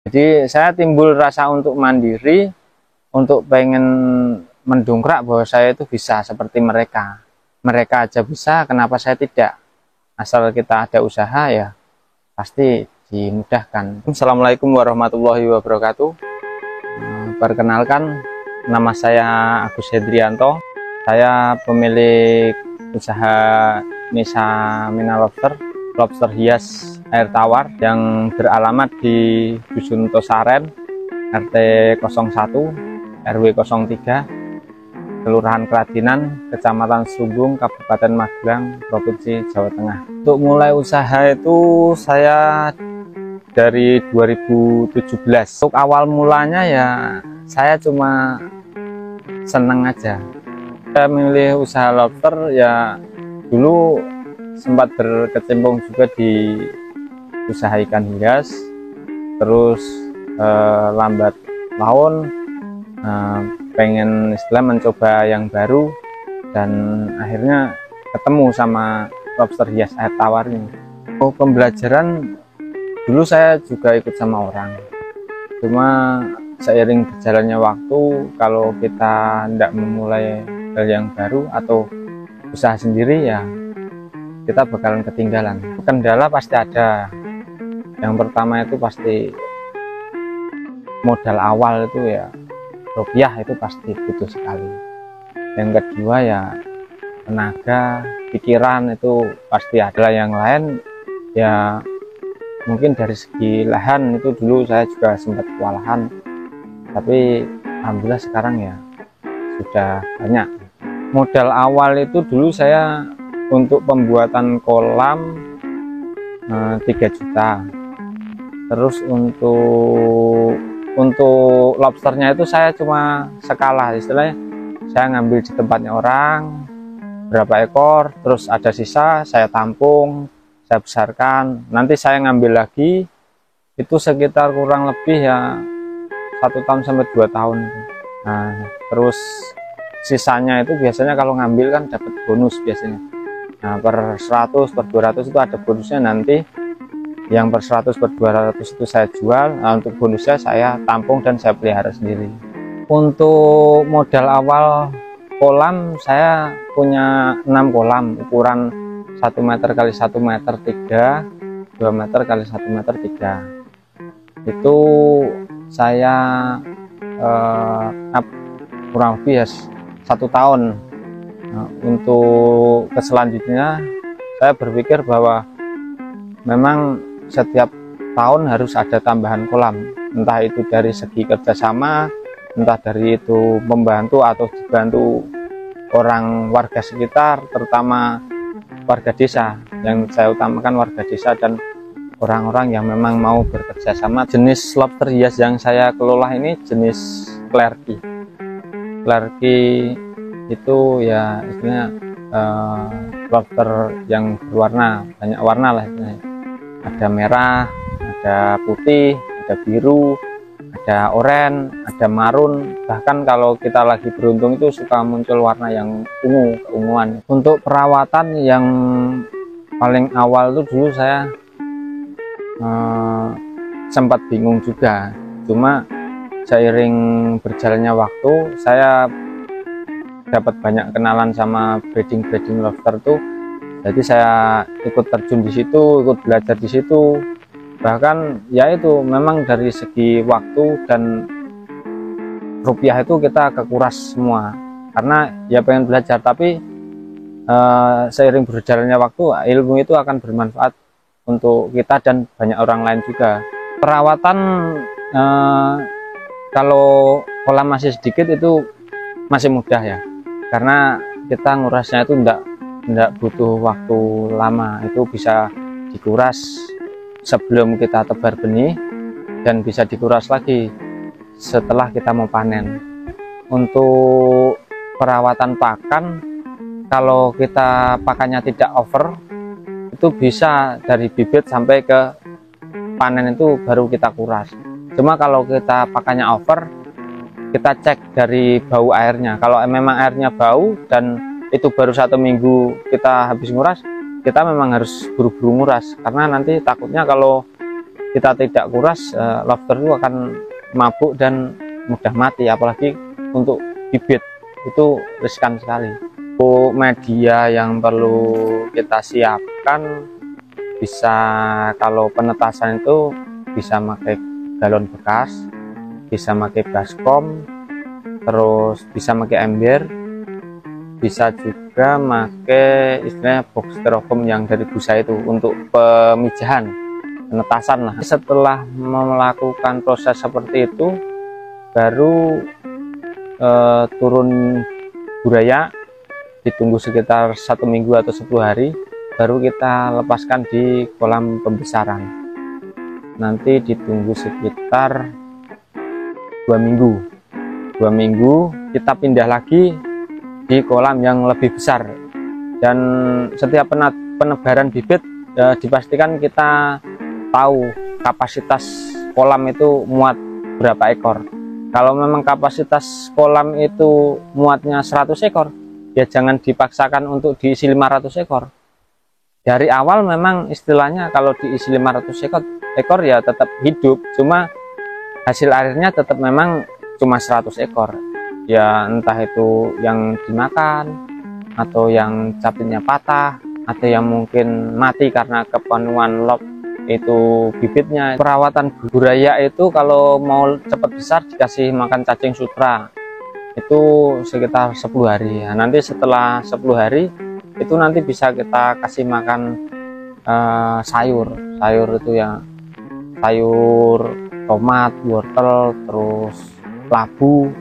Jadi saya timbul rasa untuk mandiri, untuk pengen mendongkrak bahwa saya itu bisa seperti mereka. Mereka aja bisa, kenapa saya tidak? Asal kita ada usaha ya pasti dimudahkan. Assalamualaikum warahmatullahi wabarakatuh. Perkenalkan, nama saya Agus Hendrianto. Saya pemilik usaha Nisa Mina Lobster hias air tawar yang beralamat di Dusun Tosaren, RT 01, RW 03, Kelurahan Keradinan, Kecamatan Sumbung, Kabupaten Magelang, Provinsi Jawa Tengah. Untuk mulai usaha itu saya dari 2017. Untuk awal mulanya ya saya cuma seneng aja. Saya memilih usaha lobster ya dulu sempat berkecimpung juga di usaha ikan hias, terus lambat laun pengen istilah mencoba yang baru dan akhirnya ketemu sama lobster hias air tawar ini. Pembelajaran dulu saya juga ikut sama orang, cuma seiring berjalannya waktu kalau kita tidak memulai hal yang baru atau usaha sendiri ya kita bakalan ketinggalan. Kendala pasti ada. Yang pertama itu pasti modal awal itu ya rupiah, itu pasti butuh sekali. Yang kedua ya tenaga, pikiran itu pasti ada. Yang lain ya mungkin dari segi lahan itu dulu saya juga sempat kewalahan, tapi alhamdulillah sekarang ya sudah banyak. Modal awal itu dulu saya untuk pembuatan kolam 3 juta. Terus untuk lobsternya itu saya cuma skala, istilahnya saya ngambil di tempatnya orang berapa ekor, terus ada sisa saya tampung, saya besarkan, nanti saya ngambil lagi. Itu sekitar kurang lebih ya 1 tahun sampai 2 tahun. Nah, terus sisanya itu biasanya kalau ngambil kan dapat bonus biasanya. Nah, per 100 per 200 itu ada bonusnya, nanti yang per 100 per 200 itu saya jual. Nah, untuk bonusnya saya tampung dan saya pelihara sendiri. Untuk modal awal kolam, saya punya 6 kolam ukuran 1 meter kali 1 meter 3, 2 meter kali 1 meter 3. Itu saya kurang lebih ya 1 tahun. Nah, untuk selanjutnya saya berpikir bahwa memang setiap tahun harus ada tambahan kolam, entah itu dari segi kerjasama, entah dari itu membantu atau dibantu orang warga sekitar, terutama warga desa. Yang saya utamakan warga desa dan orang-orang yang memang mau bekerja sama. Jenis lobster hias yang saya kelola ini jenis Clerky. Clerky itu ya istilahnya lobster yang berwarna, banyak warna lah istilahnya. Ada merah, ada putih, ada biru, ada oranye, ada marun, bahkan kalau kita lagi beruntung itu suka muncul warna yang ungu, keunguan. Untuk perawatan yang paling awal itu dulu saya sempat bingung juga, cuma seiring berjalannya waktu saya dapat banyak kenalan sama breeding lobster tuh, jadi saya ikut terjun di situ, ikut belajar di situ. Bahkan ya itu memang dari segi waktu dan rupiah itu kita kekuras semua, karena ya pengen belajar, tapi seiring berjalannya waktu ilmu itu akan bermanfaat untuk kita dan banyak orang lain juga. Perawatan kalau kolam masih sedikit itu masih mudah ya, karena kita ngurasnya itu enggak butuh waktu lama, itu bisa dikuras sebelum kita tebar benih dan bisa dikuras lagi setelah kita mau panen. Untuk perawatan pakan, kalau kita pakannya tidak over, itu bisa dari bibit sampai ke panen itu baru kita kuras. Cuma kalau kita pakannya over, kita cek dari bau airnya. Kalau memang airnya bau dan itu baru 1 minggu kita habis nguras, kita memang harus buru-buru nguras, karena nanti takutnya kalau kita tidak kuras, lobster itu akan mabuk dan mudah mati, apalagi untuk bibit itu riskan sekali. Untuk media yang perlu kita siapkan, bisa kalau penetasan itu bisa pakai galon bekas, bisa pakai baskom, terus bisa pakai ember, bisa juga pakai istilahnya box styrofoam yang dari busa itu untuk pemijahan, penetasan lah. Setelah melakukan proses seperti itu, baru turun buraya, ditunggu sekitar 1 minggu atau 10 hari, baru kita lepaskan di kolam pembesaran. Nanti ditunggu sekitar 2 minggu. 2 minggu kita pindah lagi di kolam yang lebih besar, dan setiap penebaran bibit dipastikan kita tahu kapasitas kolam itu muat berapa ekor. Kalau memang kapasitas kolam itu muatnya 100 ekor, ya jangan dipaksakan untuk diisi 500 ekor. Dari awal memang istilahnya kalau diisi 500 ekor ya tetap hidup, cuma hasil akhirnya tetap memang cuma 100 ekor. Ya entah itu yang dimakan, atau yang capitnya patah, atau yang mungkin mati karena kepenuhan lob itu bibitnya. Perawatan buraya itu kalau mau cepat besar dikasih makan cacing sutra itu sekitar 10 hari. Nah, nanti setelah 10 hari itu nanti bisa kita kasih makan sayur itu ya, sayur tomat, wortel, terus labu,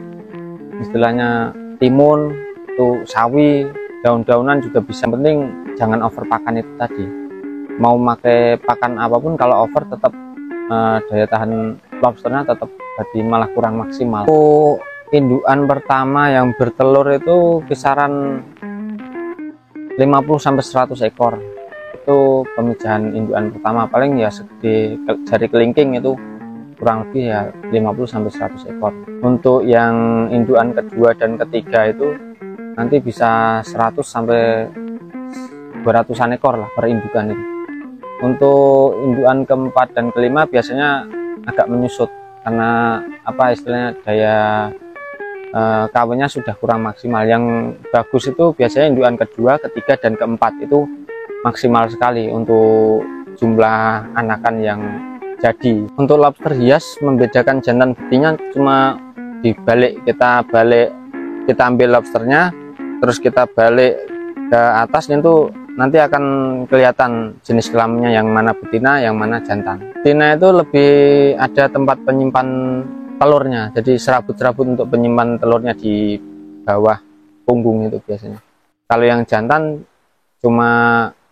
istilahnya timun, tuh sawi, daun-daunan juga bisa. Penting jangan over pakan itu tadi. Mau pakai pakan apapun, kalau over tetap daya tahan lobsternya tetap jadi malah kurang maksimal. Indukan pertama yang bertelur itu kisaran 50-100 ekor. Itu pemijahan indukan pertama, paling ya segede jari kelingking, itu kurang lebih ya 50-100 ekor. Untuk yang indukan kedua dan ketiga itu nanti bisa 100-200-an ekor lah per indukan itu. Untuk indukan keempat dan kelima biasanya agak menyusut karena apa istilahnya daya kawinnya sudah kurang maksimal. Yang bagus itu biasanya indukan kedua, ketiga, dan keempat itu maksimal sekali untuk jumlah anakan yang jadi. Untuk lobster hias membedakan jantan betina cuma dibalik, kita ambil lobsternya terus kita balik ke atas, itu nanti akan kelihatan jenis kelaminnya yang mana betina, yang mana jantan. Betina itu lebih ada tempat penyimpan telurnya, jadi serabut-serabut untuk penyimpan telurnya di bawah punggung itu biasanya. Kalau yang jantan cuma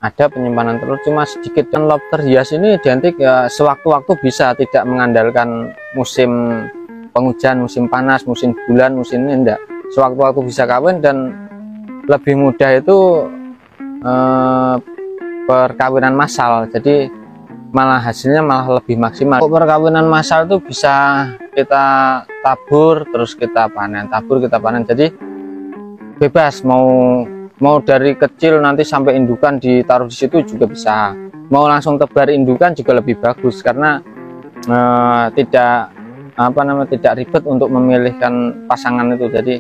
ada penyimpanan telur cuma sedikit. Dan lobster hias ini identik ya, sewaktu-waktu bisa, tidak mengandalkan musim penghujan, musim panas, musim bulan, musim ini enggak. Sewaktu-waktu bisa kawin, dan lebih mudah itu perkawinan massal, jadi malah hasilnya malah lebih maksimal. Perkawinan massal itu bisa kita tabur terus kita panen, tabur kita panen, jadi bebas mau dari kecil nanti sampai indukan ditaruh di situ juga bisa, mau langsung tebar indukan juga lebih bagus karena tidak ribet untuk memilihkan pasangan itu. Jadi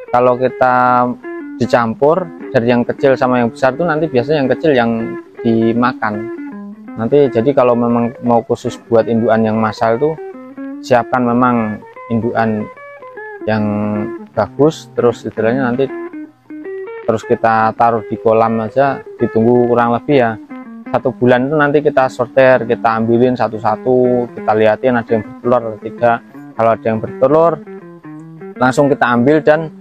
kalau kita dicampur dari yang kecil sama yang besar itu nanti biasanya yang kecil yang dimakan nanti. Jadi kalau memang mau khusus buat indukan yang massal itu siapkan memang indukan yang bagus, terus istilahnya nanti terus kita taruh di kolam aja, ditunggu kurang lebih ya 1 bulan itu nanti kita sortir, kita ambilin satu-satu, kita liatin ada yang bertelur atau tidak. Kalau ada yang bertelur langsung kita ambil dan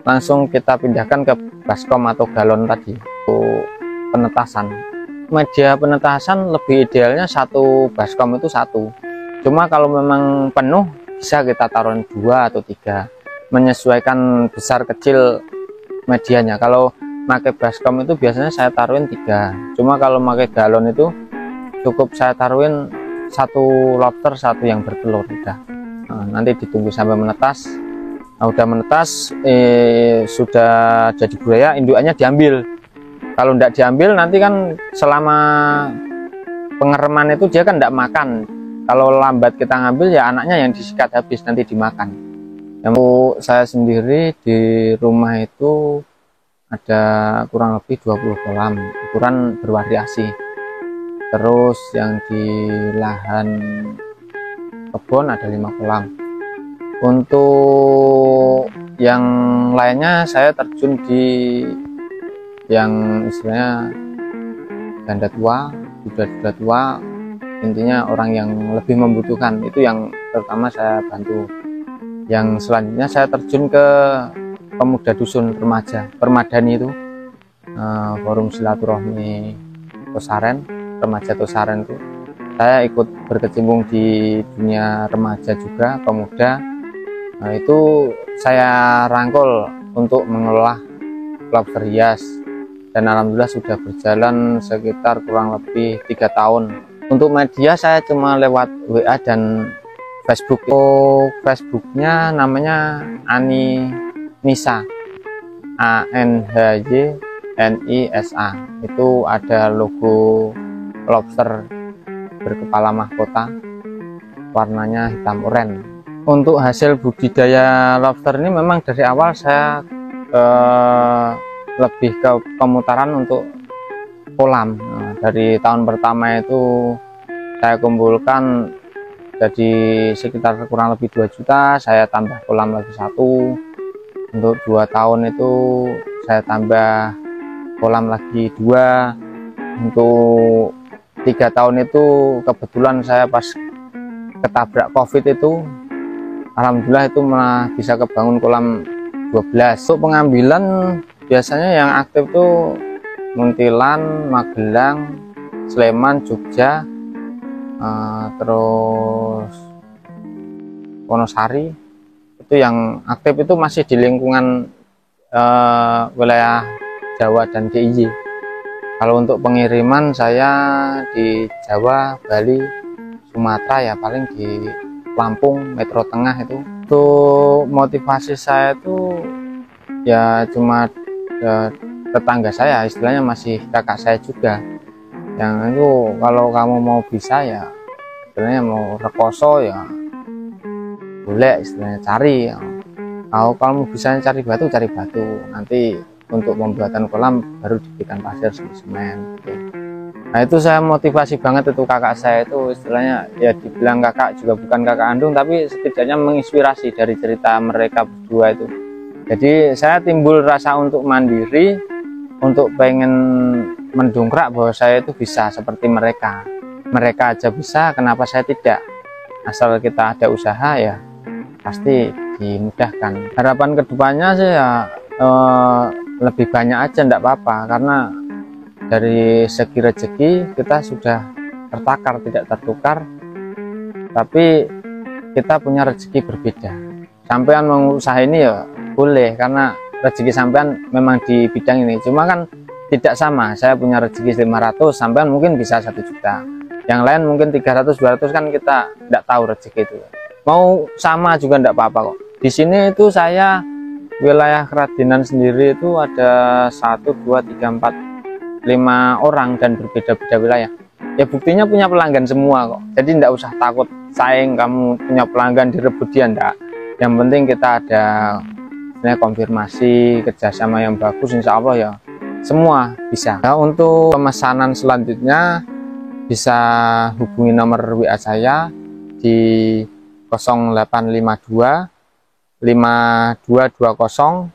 langsung kita pindahkan ke baskom atau galon tadi untuk penetasan. Media penetasan lebih idealnya 1 baskom itu 1, cuma kalau memang penuh bisa kita taruhin 2 atau 3, menyesuaikan besar kecil medianya. Kalau pakai baskom itu biasanya saya taruhin 3, cuma kalau pakai galon itu cukup saya taruhin 1 lobster, 1 yang bertelur udah. Nanti ditunggu sampai menetas. Nah, udah menetas, sudah jadi buaya, indukannya diambil. Kalau tidak diambil nanti kan selama pengereman itu dia kan tidak makan, kalau lambat kita ngambil ya anaknya yang disikat habis, nanti dimakan. Yang saya sendiri di rumah itu ada kurang lebih 20 kolam, ukuran bervariasi. Terus yang di lahan kebun ada 5 kolam. Untuk yang lainnya saya terjun di yang istilahnya ganda tua, duda-duda tua, intinya orang yang lebih membutuhkan, itu yang terutama saya bantu. Yang selanjutnya saya terjun ke pemuda dusun remaja Permadani itu, forum silaturahmi Tosaren, remaja Tosaren itu. Saya ikut berkecimpung di dunia remaja juga, pemuda. Nah, itu saya rangkul untuk mengelola lobster hias, dan alhamdulillah sudah berjalan sekitar kurang lebih 3 tahun. Untuk media saya cuma lewat WA dan Facebook. Facebooknya namanya Ani Nisa, ANHYNISA. Itu ada logo lobster berkepala mahkota, warnanya hitam oranye. Untuk hasil budidaya lobster ini memang dari awal saya lebih ke pemutaran untuk kolam. Nah, dari tahun pertama itu saya kumpulkan jadi sekitar kurang lebih 2 juta, saya tambah kolam lagi 1. Untuk 2 tahun itu saya tambah kolam lagi 2. Untuk 3 tahun itu kebetulan saya pas ketabrak COVID itu, alhamdulillah itu malah bisa kebangun kolam 12. Untuk pengambilan biasanya yang aktif tuh Muntilan, Magelang, Sleman, Jogja, terus Wonosari. Itu yang aktif itu masih di lingkungan wilayah Jawa dan DIY. Kalau untuk pengiriman saya di Jawa, Bali, Sumatera, ya paling di Lampung, Metro Tengah itu. Untuk motivasi saya itu ya cuma tetangga saya, istilahnya masih kakak saya juga, yang itu kalau kamu mau bisa ya istilahnya mau rekoso ya boleh, istilahnya cari ya. Kalau kamu bisa cari batu, nanti untuk pembuatan kolam baru diberikan pasir semen gitu. Nah itu saya motivasi banget, itu kakak saya itu istilahnya ya dibilang kakak juga bukan kakak kandung, tapi setidaknya menginspirasi dari cerita mereka berdua itu. Jadi saya timbul rasa untuk mandiri, untuk pengen mendongkrak bahwa saya itu bisa seperti mereka. Mereka aja bisa, kenapa saya tidak? Asal kita ada usaha ya pasti dimudahkan. Harapan kedepannya sih ya lebih banyak aja enggak apa-apa, karena dari segi rezeki kita sudah tertakar tidak tertukar, tapi kita punya rezeki berbeda. Sampean mau usaha ini ya boleh, karena rezeki sampean memang di bidang ini, cuma kan tidak sama. Saya punya rezeki 500, sampean mungkin bisa 1 juta, yang lain mungkin 300, 200, kan kita tidak tahu rezeki itu. Mau sama juga tidak apa-apa kok. Di sini itu saya wilayah Keradenan sendiri itu ada 1, 2, 3, 4, 5 orang dan berbeda-beda wilayah. Ya buktinya punya pelanggan semua kok. Jadi tidak usah takut saing, kamu punya pelanggan direbut dia, enggak. Yang penting kita ada konfirmasi, kerjasama yang bagus, insya Allah ya semua bisa. Nah, untuk pemesanan selanjutnya bisa hubungi nomor WA saya di 0852 5220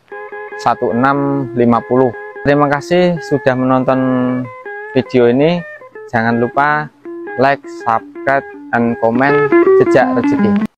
1650. Terima kasih sudah menonton video ini. Jangan lupa like, subscribe, dan komen Jejak Rezeki.